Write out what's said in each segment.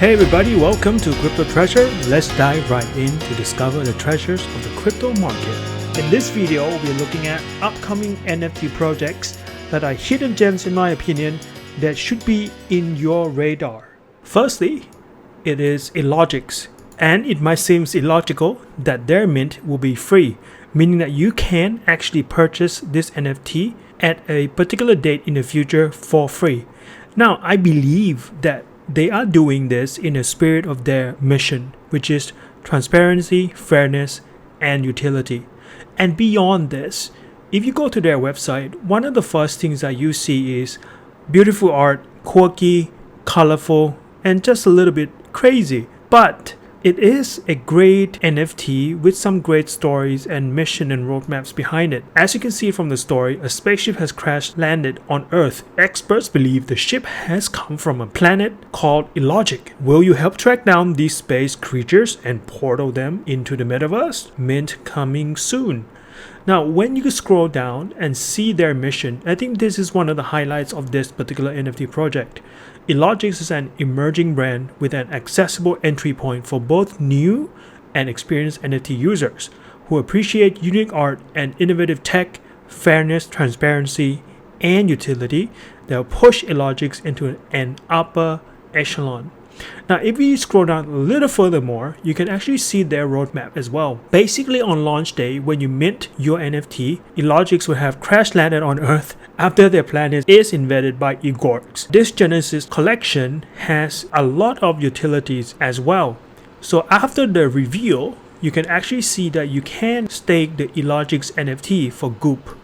Hey everybody, welcome to Crypto Treasure. Let's dive right in to discover the treasures of the crypto market. In this video, we're looking at upcoming NFT projects that are hidden gems in my opinion that should be in your radar. Firstly, it is Illogics, and it might seem illogical that their mint will be free, meaning that you can actually purchase this NFT at a particular date in the future for free. Now, I believe that they are doing this in the spirit of their mission, which is transparency, fairness, and utility. And beyond this, if you go to their website, one of the first things that you see is beautiful art, quirky, colorful, and just a little bit crazy. But it is a great NFT with some great stories and mission and roadmaps behind it. As you can see from the story, a spaceship has crash landed on Earth. Experts believe the ship has come from a planet called Illogic. Will you help track down these space creatures and portal them into the metaverse? Mint coming soon. Now, when you scroll down and see their mission, I think this is one of the highlights of this particular NFT project. Illogics is an emerging brand with an accessible entry point for both new and experienced NFT users who appreciate unique art and innovative tech, fairness, transparency, and utility that will push Illogics into an upper echelon. Now, if we scroll down a little further more, you can actually see their roadmap as well. Basically, on launch day, when you mint your NFT, Illogics will have crash landed on Earth after their planet is invaded by Igorgs. This Genesis collection has a lot of utilities as well. So after the reveal, you can actually see that you can stake the Illogics NFT for Goop.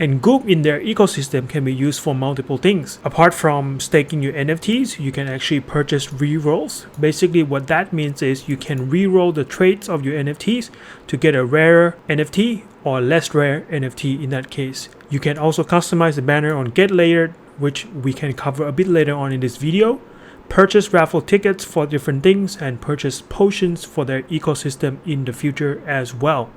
And Goop in their ecosystem can be used for multiple things. Apart from staking your NFTs, you can actually purchase rerolls. Basically, what that means is you can reroll the traits of your NFTs to get a rarer NFT or less rare NFT in that case. You can also customize the banner on Get Layered, which we can cover a bit later on in this video. Purchase raffle tickets for different things and purchase potions for their ecosystem in the future as well.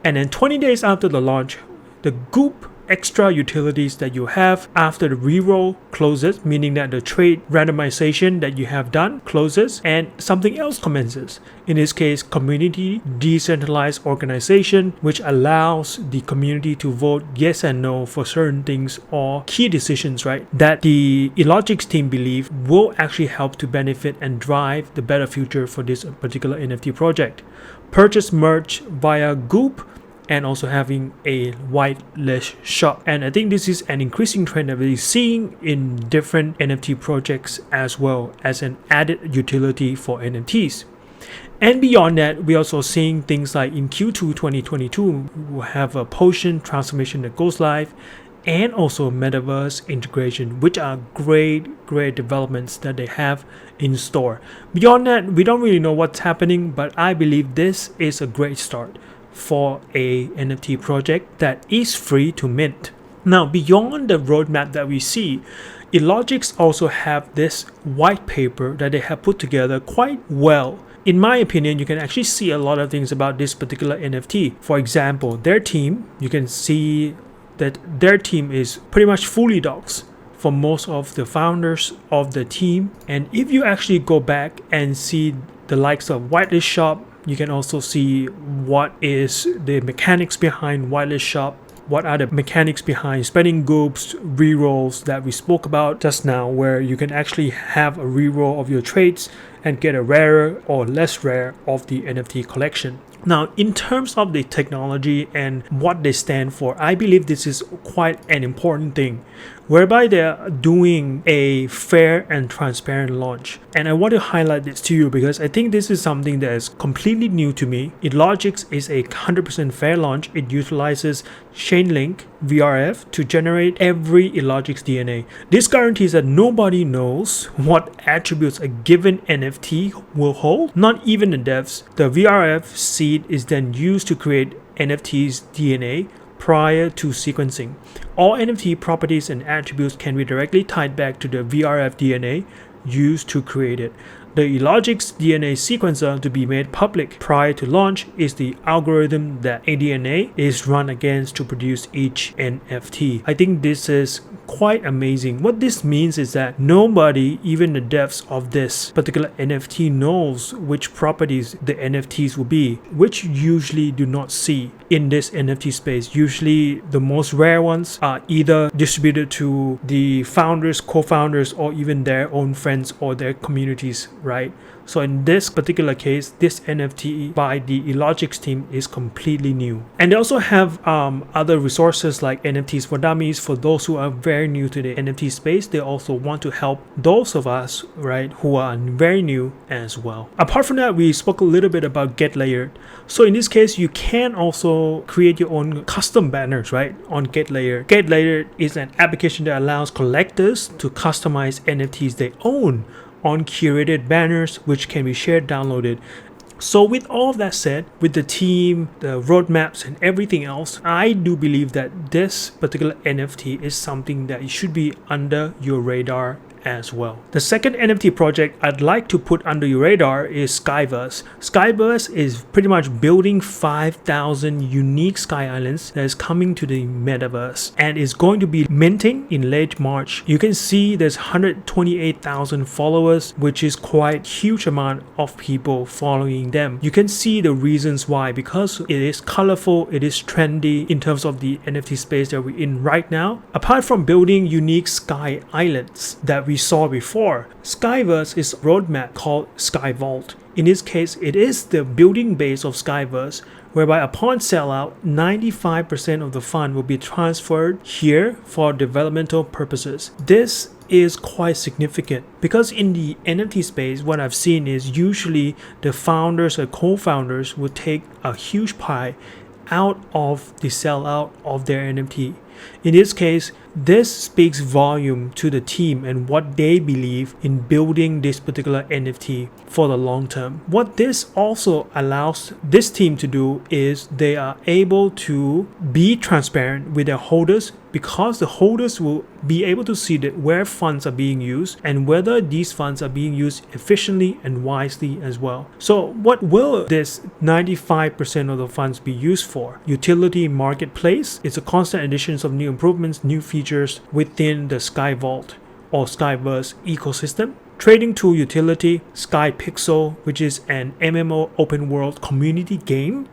And then 20 days after the launch, the Goop extra utilities that you have after the reroll closes, meaning that the trade randomization that you have done closes and something else commences. In this case, community decentralized organization, which allows the community to vote yes and no for certain things or key decisions, right? That the Illogics team believe will actually help to benefit and drive the better future for this particular NFT project. Purchase merch via Goop and also having a whitelist shop. And I think this is an increasing trend that we're seeing in different NFT projects as well as an added utility for NFTs. And beyond that, we're also seeing things like in Q2 2022, we'll have a potion transformation that goes live and also metaverse integration, which are great developments that they have in store. Beyond that, we don't really know what's happening, but I believe this is a great start for a NFT project that is free to mint. Now, beyond the roadmap that we see, Illogics also have this white paper that they have put together quite well. In my opinion, you can actually see a lot of things about this particular NFT. For example, their team, you can see that their team is pretty much fully doxxed for most of the founders of the team. And if you actually go back and see the likes of Whitelist Shop, you can also see what is the mechanics behind Whitelist Shop, what are the mechanics behind spending goops, rerolls that we spoke about just now, where you can actually have a reroll of your traits and get a rarer or less rare of the NFT collection. Now, in terms of the technology and what they stand for, I believe this is quite an important thing, whereby they're doing a fair and transparent launch. And I want to highlight this to you because I think this is something that is completely new to me. Illogics is a 100% fair launch. It utilizes Chainlink VRF to generate every Illogics DNA. This guarantees that nobody knows what attributes a given NFT will hold, not even the devs. The VRF seed is then used to create NFT's DNA prior to sequencing. All NFT properties and attributes can be directly tied back to the VRF DNA used to create it. The Illogics DNA sequencer to be made public prior to launch is the algorithm that ADNA is run against to produce each NFT. I think this is quite amazing. What this means is that nobody, even the devs of this particular NFT, knows which properties the NFTs will be, which you usually do not see in this NFT space. Usually the most rare ones are either distributed to the founders, co-founders, or even their own friends or their communities, right? So in this particular case, this NFT by the Illogics team is completely new. And they also have other resources like NFTs for dummies. For those who are very new to the NFT space, they also want to help those of us, right, who are very new as well. Apart from that, we spoke a little bit about Get Layered. So in this case, you can also create your own custom banners, right, on Get Layered. Get Layered is an application that allows collectors to customize NFTs they own on curated banners, which can be shared, downloaded. So with all of that said, with the team, the roadmaps and everything else, I do believe that this particular NFT is something that should be under your radar as well. The second NFT project I'd like to put under your radar is SkyVerse. SkyVerse is pretty much building 5,000 unique Sky Islands that is coming to the metaverse and is going to be minting in late March. You can see there's 128,000 followers, which is quite huge amount of people following them. You can see the reasons why, because it is colorful, it is trendy in terms of the NFT space that we're in right now. Apart from building unique Sky Islands that we saw before, SkyVerse is a roadmap called SkyVault. In this case, it is the building base of SkyVerse, whereby upon sellout, 95% of the fund will be transferred here for developmental purposes. This is quite significant because in the NFT space, what I've seen is usually the founders or co-founders will take a huge pie out of the sellout of their NFT. In this case, this speaks volume to the team and what they believe in building this particular NFT for the long term. What this also allows this team to do is they are able to be transparent with their holders, because the holders will be able to see that where funds are being used and whether these funds are being used efficiently and wisely as well. So what will this 95% of the funds be used for? Utility marketplace. It's a constant additions of new improvements, new features within the SkyVault or SkyVerse ecosystem. Trading tool utility, Sky Pixel, which is an MMO open world community game.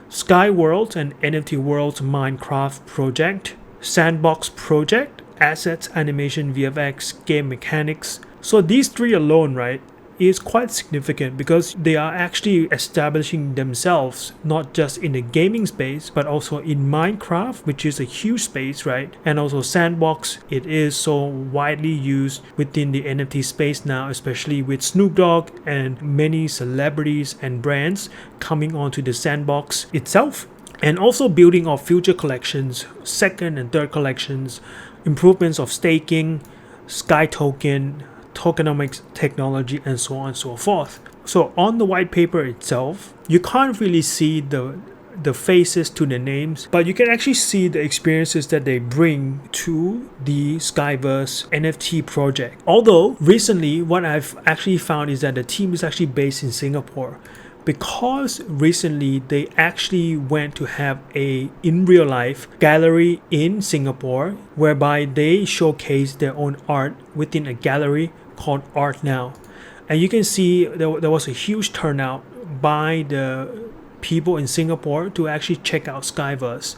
Sky World and NFT World's Minecraft project. Sandbox project, assets, animation, VFX, game mechanics. So these three alone, right, is quite significant because they are actually establishing themselves not just in the gaming space but also in Minecraft, which is a huge space, right? And also Sandbox, it is so widely used within the NFT space now, especially with Snoop Dogg and many celebrities and brands coming onto the Sandbox itself. And also building of future collections, second and third collections, improvements of staking, Sky Token, tokenomics technology, and so on and so forth. So on the white paper itself, you can't really see the faces to the names, but you can actually see the experiences that they bring to the SkyVerse NFT project. Although recently what I've actually found is that the team is actually based in Singapore, because recently they actually went to have a in real life gallery in Singapore whereby they showcase their own art within a gallery called Artnow. And you can see there was a huge turnout by the people in Singapore to actually check out SkyVerse.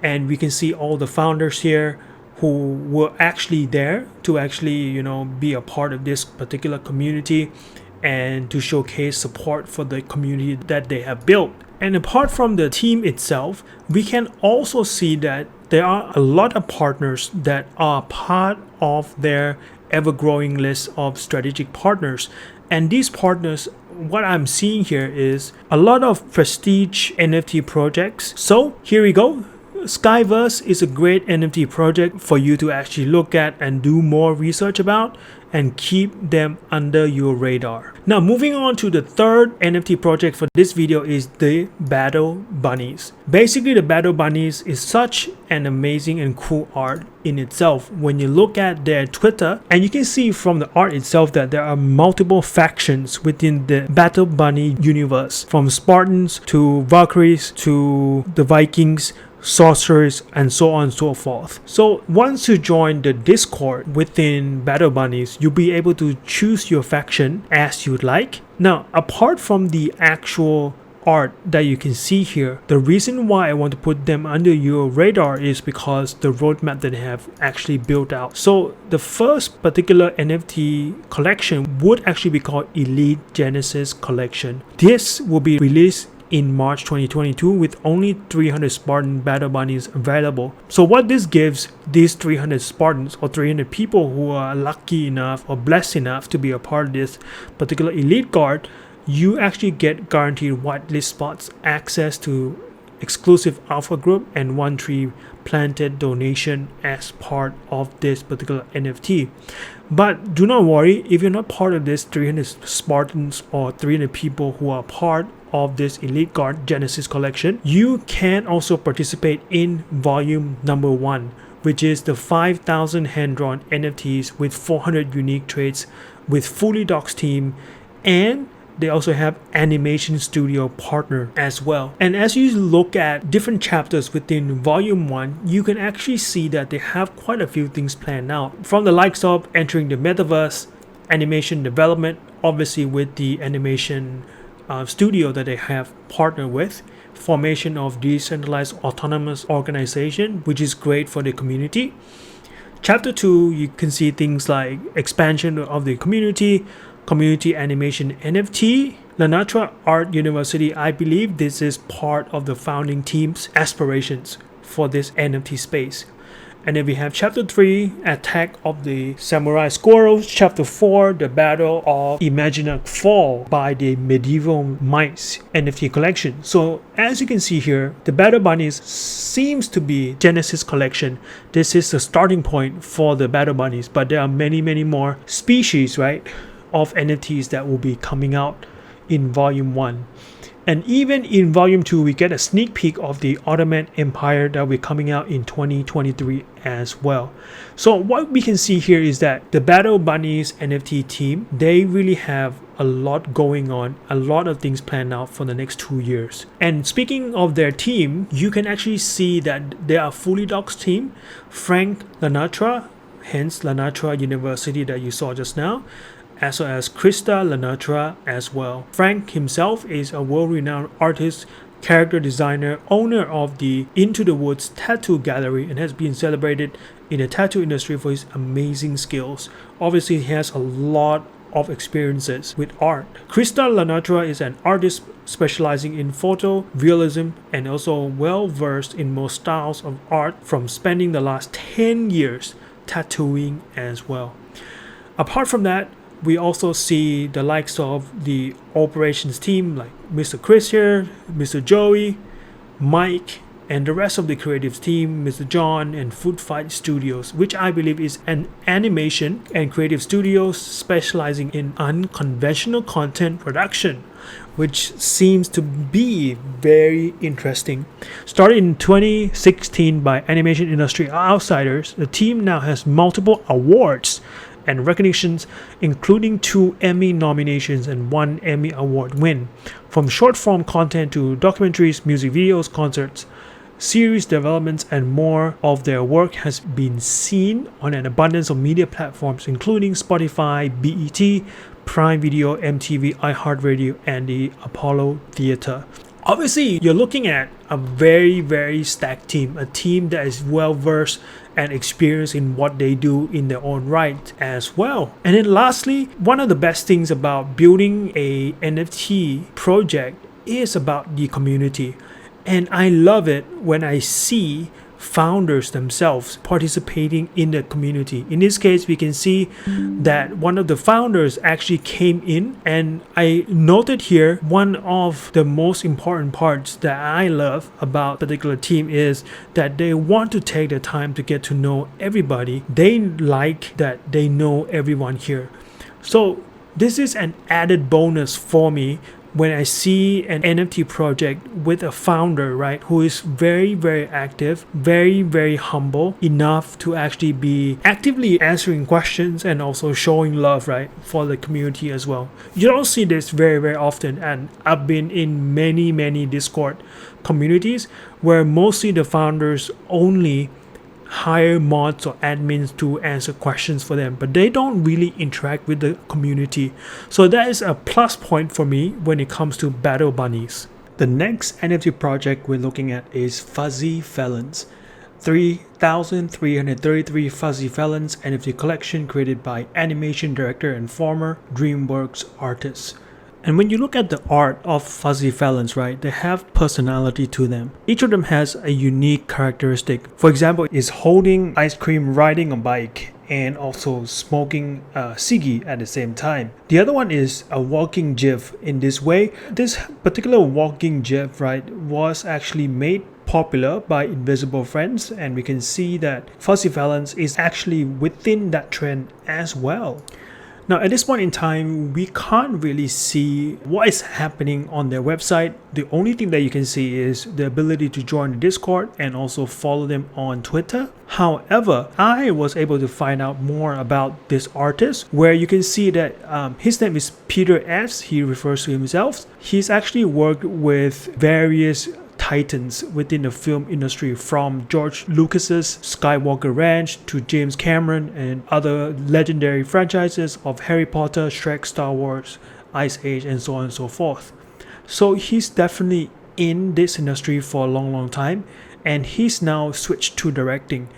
And we can see all the founders here who were actually there to actually, be a part of this particular community and to showcase support for the community that they have built. And apart from the team itself, we can also see that there are a lot of partners that are part of their ever-growing list of strategic partners. And these partners, what I'm seeing here is a lot of prestige NFT projects. So here we go. SkyVerse is a great NFT project for you to actually look at and do more research about. and keep them under your radar. Now moving on to the third NFT project for this video is the Battle Bunnies. Basically the Battle Bunnies is such an amazing and cool art in itself. When you look at their Twitter, and you can see from the art itself that there are multiple factions within the Battle Bunny universe, from Spartans to Valkyries to the Vikings, sorcerers, and so on and so forth. So once you join the Discord within Battle Bunnies, you'll be able to choose your faction as you'd like. Now apart from the actual art that you can see here, the reason why I want to put them under your radar is because the roadmap that they have actually built out. So the first particular NFT collection would actually be called Elite Genesis Collection. This will be released in March 2022 with only 300 Spartan Battle Bunnies available. So what this gives these 300 Spartans, or 300 people who are lucky enough or blessed enough to be a part of this particular elite guard, you actually get guaranteed whitelist spots, access to exclusive alpha group, and one tree planted donation as part of this particular NFT. But do not worry, if you're not part of this 300 Spartans or 300 people who are part of this Elite Guard Genesis collection, you can also participate in volume number 1, which is the 5,000 hand-drawn NFTs with 400 unique traits with fully doxxed team, and they also have animation studio partner as well. And as you look at different chapters within volume 1, you can actually see that they have quite a few things planned out, from the likes of entering the metaverse, animation development, obviously with the animation studio that they have partnered with, formation of decentralized autonomous organization, which is great for the community. Chapter 2, you can see things like expansion of the community animation NFT, Lanatra Art University. I believe this is part of the founding team's aspirations for this NFT space. And then we have chapter 3, Attack of the Samurai Squirrels. Chapter 4, the Battle of Imaginar Fall by the Medieval Mice NFT collection. So as you can see here, the Battle Bunnies seems to be Genesis collection. This is the starting point for the Battle Bunnies, but there are many more species, right, of NFTs that will be coming out in volume 1. And even in volume 2, we get a sneak peek of the Ottoman Empire that will be coming out in 2023 as well. So what we can see here is that the Battle Bunnies NFT team, they really have a lot going on, a lot of things planned out for the next 2 years. And speaking of their team, you can actually see that they are fully doxxed team. Frank Lanatra, hence Lanatra University that you saw just now, as well as Krista Lanatra as well. Frank himself is a world-renowned artist, character designer, owner of the Into the Woods Tattoo Gallery, and has been celebrated in the tattoo industry for his amazing skills. Obviously, he has a lot of experiences with art. Krista Lanatra is an artist specializing in photo, realism, and also well-versed in most styles of art, from spending the last 10 years tattooing as well. Apart from that, we also see the likes of the operations team like Mr. Chris here, Mr. Joey, Mike, and the rest of the creative team, Mr. John, and Food Fight Studios, which I believe is an animation and creative studios specializing in unconventional content production, which seems to be very interesting. Started in 2016 by animation industry outsiders, the team now has multiple awards and recognitions, including 2 Emmy nominations and 1 Emmy Award win. From short form content to documentaries, music videos, concerts, series developments, and more of their work has been seen on an abundance of media platforms, including Spotify, BET, Prime Video, MTV, iHeartRadio, and the Apollo Theater. Obviously, you're looking at a very stacked team, a team that is well versed and experienced in what they do in their own right as well. And then lastly, one of the best things about building a NFT project is about the community. And I love it when I see founders themselves participating in the community. In this case, we can see that one of the founders actually came in, and I noted here one of the most important parts that I love about a particular team is that they want to take the time to get to know everybody. They like that they know everyone here. So this is an added bonus for me when I see an NFT project with a founder, right, who is very, very active, very, very humble enough to actually be actively answering questions and also showing love, right, for the community as well. You don't see this very, very often, and I've been in many, many Discord communities where mostly the founders only hire mods or admins to answer questions for them, but they don't really interact with the community. So that is a plus point for me when it comes to Battle Bunnies. The next NFT project we're looking at is Fuzzy Felons. 3,333 Fuzzy Felons NFT collection created by animation director and former DreamWorks artist. And when you look at the art of Fuzzy Felons, right, they have personality to them. Each of them has a unique characteristic. For example, is holding ice cream, riding a bike, and also smoking a ciggy at the same time. The other one is a walking GIF. In this way, this particular walking GIF, right, was actually made popular by Invisible Friends, and we can see that Fuzzy Felons is actually within that trend as well. Now, at this point in time, we can't really see what is happening on their website. The only thing that you can see is the ability to join the Discord and also follow them on Twitter. However, I was able to find out more about this artist, where you can see that his name is Peter S. He refers to himself. He's actually worked with various titans within the film industry, from George Lucas's Skywalker Ranch to James Cameron and other legendary franchises of Harry Potter, Shrek, Star Wars, Ice Age, and so on and so forth. So he's definitely in this industry for a long time, and he's now switched to directing.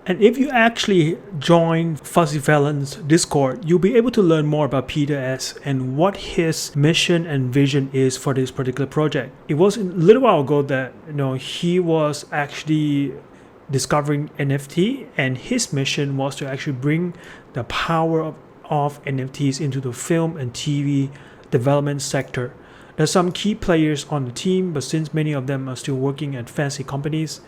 And if you actually join Fuzzy Felons Discord, you'll be able to learn more about Peter S. and what his mission and vision is for this particular project. It was a little while ago that he was actually discovering NFT, and his mission was to actually bring the power of NFTs into the film and TV development sector. There's some key players on the team, but since many of them are still working at fancy companies,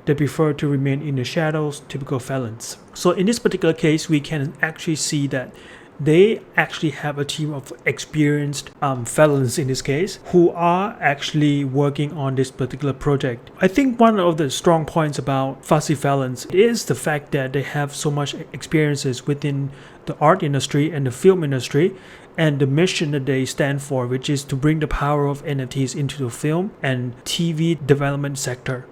they prefer to remain in the shadows, typical felons. So in this particular case, we can actually see that they actually have a team of experienced felons in this case, who are actually working on this particular project. I think one of the strong points about Fuzzy Felons is the fact that they have so much experiences within the art industry and the film industry, and the mission that they stand for, which is to bring the power of NFTs into the film and TV development sector.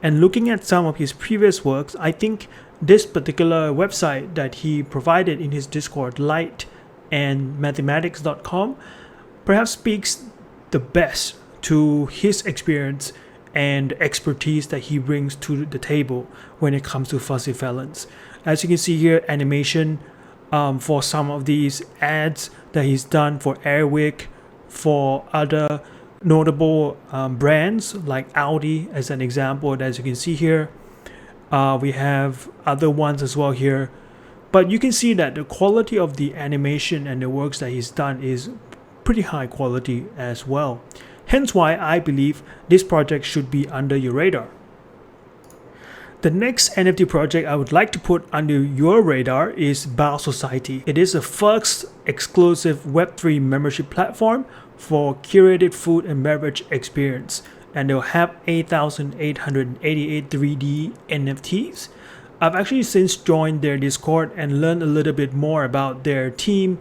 And looking at some of his previous works, I think this particular website that he provided in his Discord, light and mathematics.com, perhaps speaks the best to his experience and expertise that he brings to the table when it comes to Fuzzy Felons. As you can see here, animation for some of these ads that he's done for Airwick, for other notable brands like Audi as an example. And as you can see here, we have other ones as well here, but you can see that the quality of the animation and the works that he's done is pretty high quality as well. Hence why I believe this project should be under your radar. The next NFT project I would like to put under your radar is Bao Society. It is the first exclusive Web3 membership platform for curated food and beverage experience, and they'll have 8,888 3D NFTs. I've actually since joined their Discord and learned a little bit more about their team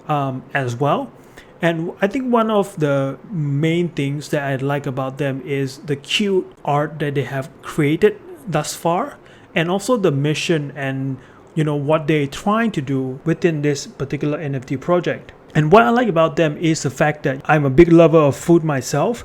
as well. And I think one of the main things that I like about them is the cute art that they have created thus far, and also the mission and what they're trying to do within this particular NFT project. And what I like about them is the fact that I'm a big lover of food myself,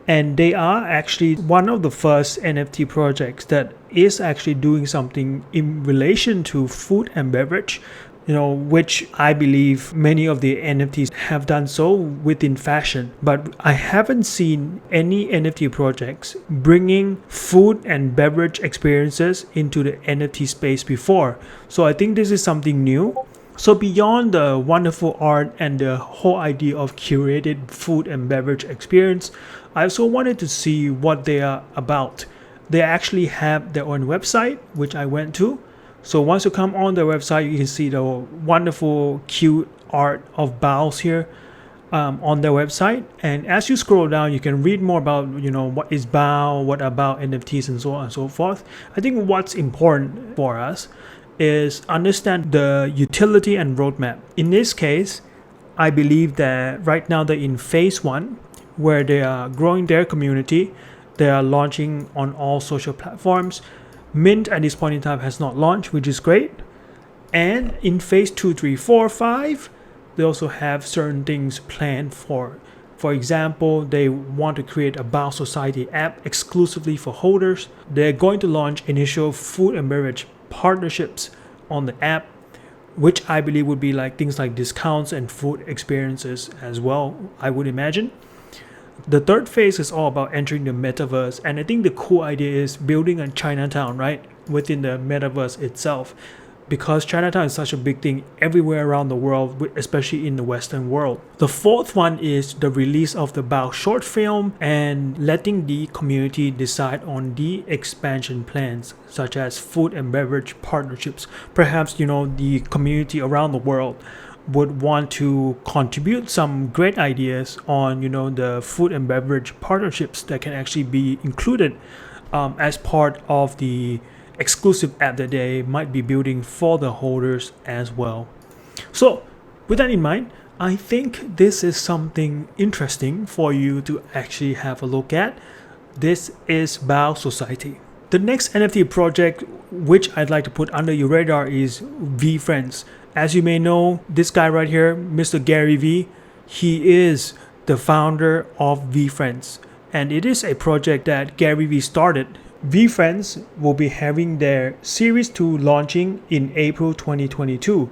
and they are actually one of the first NFT projects that is actually doing something in relation to food and beverage. which I believe many of the NFTs have done so within fashion. But I haven't seen any NFT projects bringing food and beverage experiences into the NFT space before. So I think this is something new. So beyond the wonderful art and the whole idea of curated food and beverage experience, I also wanted to see what they are about. They actually have their own website, which I went to. So once you come on their website, you can see the wonderful, cute art of Bao's here on their website. And as you scroll down, you can read more about, what is Bao, what about NFTs, and so on and so forth. I think what's important for us is understand the utility and roadmap. In this case, I believe that right now they're in phase 1, where they are growing their community. They are launching on all social platforms. Mint at this point in time has not launched, which is great. And in phase 2, 3, 4, 5, they also have certain things planned for. For example, they want to create a Bao Society app exclusively for holders. They're going to launch initial food and beverage partnerships on the app, which I believe would be like things like discounts and food experiences as well, I would imagine. The third phase is all about entering the metaverse, and I think the cool idea is building a Chinatown right within the metaverse itself, because Chinatown is such a big thing everywhere around the world, especially in the Western world. The fourth one is the release of the Bao short film and letting the community decide on the expansion plans, such as food and beverage partnerships. Perhaps, the community around the world would want to contribute some great ideas on, the food and beverage partnerships that can actually be included as part of the exclusive app that they might be building for the holders as well. So with that in mind, I think this is something interesting for you to actually have a look at. This is Bao Society. The next NFT project which I'd like to put under your radar is VeeFriends. As you may know, this guy right here, Mr. Gary V, he is the founder of VeeFriends, and it is a project that Gary V started. VeeFriends will be having their Series 2 launching in April 2022.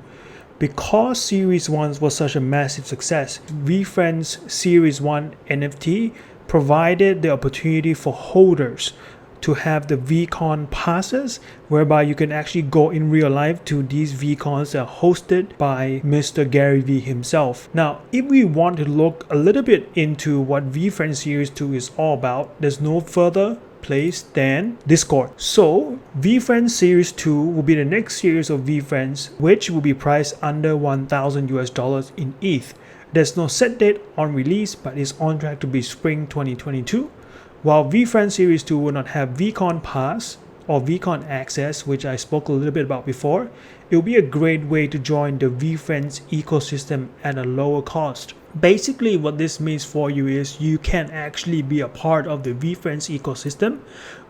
Because Series 1 was such a massive success, VeeFriends Series 1 NFT provided the opportunity for holders to have the VCon passes, whereby you can actually go in real life to these VCons that are hosted by Mr. Gary V himself. Now, if we want to look a little bit into what VeeFriends Series 2 is all about, there's no further place than Discord. So VeeFriends Series 2 will be the next series of VeeFriends, which will be priced under $1,000 in ETH. There's no set date on release, but it's on track to be spring 2022. While VeeFriends Series 2 will not have VCon Pass or VCon Access, which I spoke a little bit about before, it will be a great way to join the VeeFriends ecosystem at a lower cost. Basically, what this means for you is you can actually be a part of the VeeFriends ecosystem.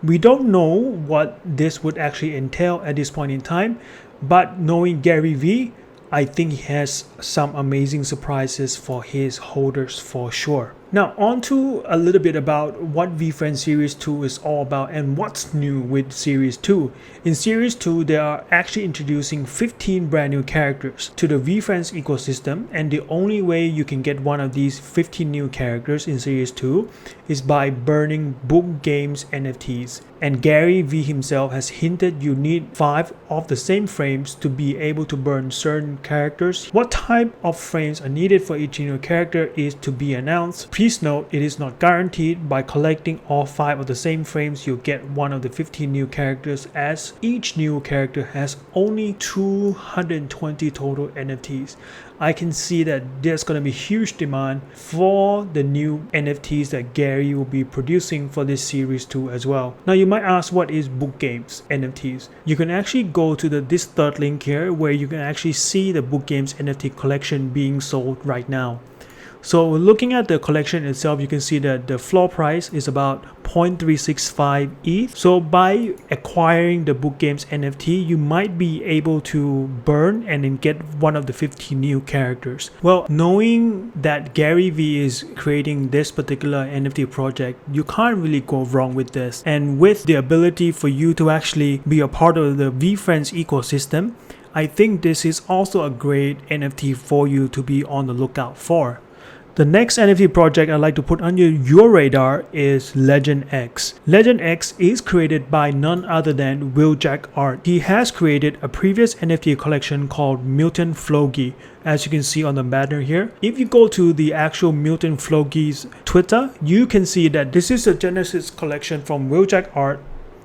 We don't know what this would actually entail at this point in time, but knowing Gary V, I think he has some amazing surprises for his holders for sure. Now, on to a little bit about what VeeFriends Series 2 is all about and what's new with Series 2. In Series 2, they are actually introducing 15 brand new characters to the VeeFriends ecosystem, and the only way you can get one of these 15 new characters in Series 2 is by burning Book Games NFTs. And Gary V himself has hinted you need 5 of the same frames to be able to burn certain characters. What type of frames are needed for each new character is to be announced. Please note, it is not guaranteed. By collecting all 5 of the same frames, you'll get one of the 15 new characters, as each new character has only 220 total NFTs. I can see that there's going to be huge demand for the new NFTs that Gary will be producing for this Series 2 as well. Now you might ask, what is Book Games NFTs? You can actually go to this third link here, where you can actually see the Book Games NFT collection being sold right now. So looking at the collection itself, you can see that the floor price is about 0.365 ETH. So by acquiring the Book Games NFT, you might be able to burn and then get one of the 15 new characters. Well, knowing that Gary V is creating this particular NFT project, you can't really go wrong with this. And with the ability for you to actually be a part of the VeeFriends ecosystem, I think this is also a great NFT for you to be on the lookout for. The next NFT project I'd like to put under your radar is Legend X. Legend X is created by none other than Illogics Art. He has created a previous NFT collection called Mutant Floki, as you can see on the banner here. If you go to the actual Mutant Floki's Twitter, you can see that this is a Genesis collection from Illogics Art.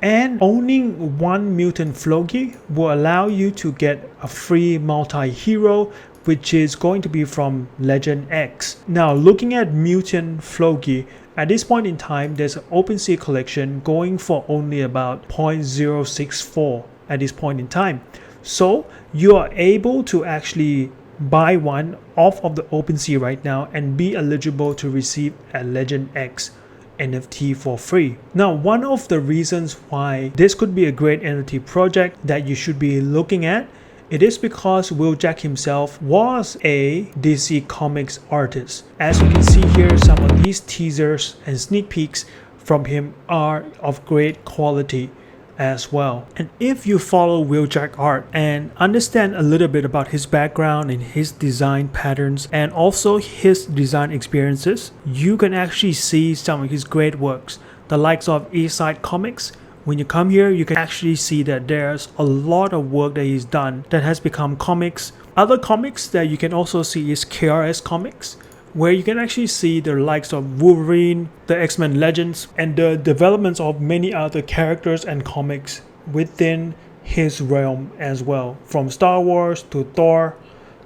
And owning one Mutant Floki will allow you to get a free multi-hero, which is going to be from Legend X. Now, looking at Mutant Floki, at this point in time, there's an OpenSea collection going for only about 0.064 at this point in time. So you are able to actually buy one off of the OpenSea right now and be eligible to receive a Legend X NFT for free. Now, one of the reasons why this could be a great NFT project that you should be looking at, it is because Illogics himself was a DC Comics artist. As you can see here, some of these teasers and sneak peeks from him are of great quality as well. And if you follow Illogics Art and understand a little bit about his background and his design patterns and also his design experiences, you can actually see some of his great works, the likes of Eastside Comics. When you come here, you can actually see that there's a lot of work that he's done that has become comics. Other comics that you can also see is KRS Comics, where you can actually see the likes of Wolverine, the X-Men Legends, and the developments of many other characters and comics within his realm as well. From Star Wars to Thor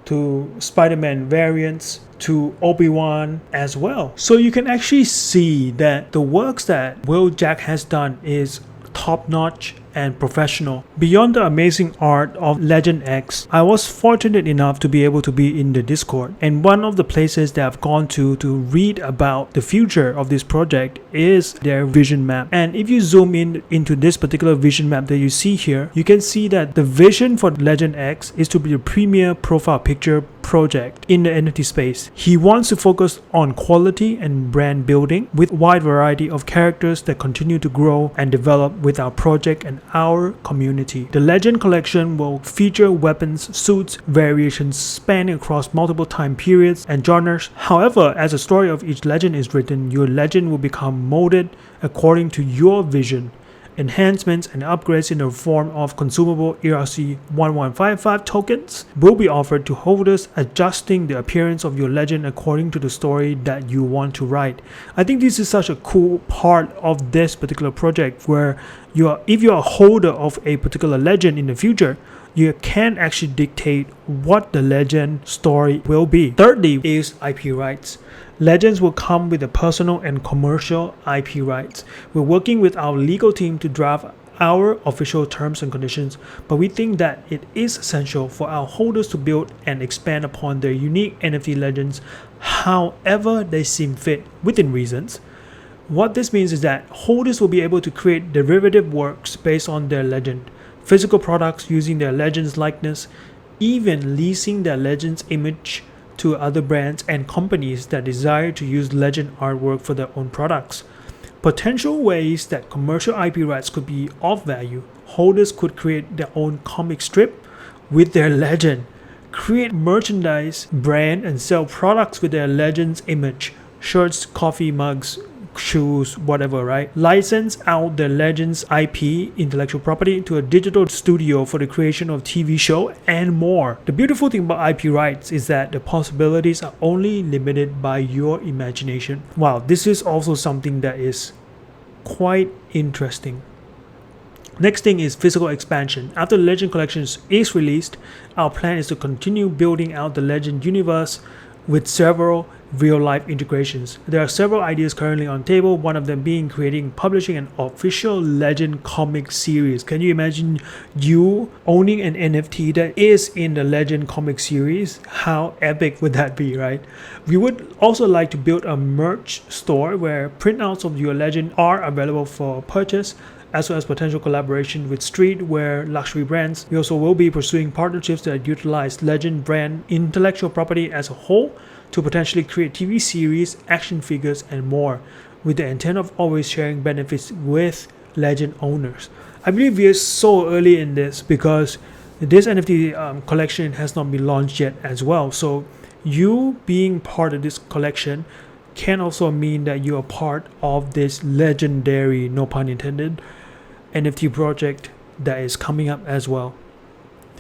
to Spider-Man variants to Obi-Wan as well. So you can actually see that the works that Illogics has done is top-notch and professional. Beyond the amazing art of Legend X, I was fortunate enough to be able to be in the Discord, and one of the places that I've gone to read about the future of this project is their vision map. And if you zoom in into this particular vision map that you see here, you can see that the vision for Legend X is to be a premier profile picture project in the NFT space. He wants to focus on quality and brand building with wide variety of characters that continue to grow and develop with our project and our community. The Legend collection will feature weapons, suits, variations spanning across multiple time periods and genres. However, as the story of each legend is written, your legend will become molded according to your vision. Enhancements and upgrades in the form of consumable ERC1155 tokens will be offered to holders, adjusting the appearance of your legend according to the story that you want to write. I think this is such a cool part of this particular project, where if you're a holder of a particular legend in the future, you can actually dictate what the legend story will be. Thirdly is IP rights. Legends will come with the personal and commercial IP rights. We're working with our legal team to draft our official terms and conditions, but we think that it is essential for our holders to build and expand upon their unique NFT legends however they seem fit within reasons. What this means is that holders will be able to create derivative works based on their legend, physical products using their legend's likeness, even leasing their legend's image to other brands and companies that desire to use legend artwork for their own products. Potential ways that commercial IP rights could be of value: holders could create their own comic strip with their legend, create merchandise brand and sell products with their legend's image, shirts, coffee mugs, shoes, whatever, right? License out the legend's IP, intellectual property, to a digital studio for the creation of TV show and more. The beautiful thing about IP rights is that the possibilities are only limited by your imagination. Wow, this is also something that is quite interesting. Next thing is physical expansion. After the Legend collection is released, our plan is to continue building out the Legend universe with several real-life integrations. There are several ideas currently on table, one of them being publishing an official Legend comic series. Can you imagine you owning an NFT that is in the Legend comic series? How epic would that be, right? We would also like to build a merch store where printouts of your Legend are available for purchase, as well as potential collaboration with streetwear luxury brands. We also will be pursuing partnerships that utilize Legend brand intellectual property as a whole to potentially create TV series, action figures, and more, with the intent of always sharing benefits with Legend owners. I believe we are so early in this because this NFT collection has not been launched yet as well. So you being part of this collection can also mean that you are part of this legendary, no pun intended, NFT project that is coming up as well.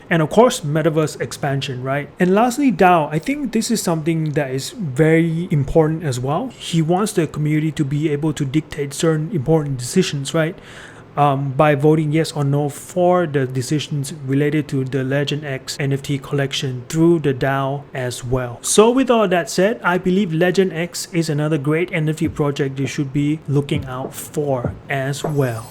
And of course, metaverse expansion, right? And lastly, DAO, I think this is something that is very important as well. He wants the community to be able to dictate certain important decisions, right? By voting yes or no for the decisions related to the Legend X NFT collection through the DAO as well. So with all that said, I believe Legend X is another great NFT project you should be looking out for as well.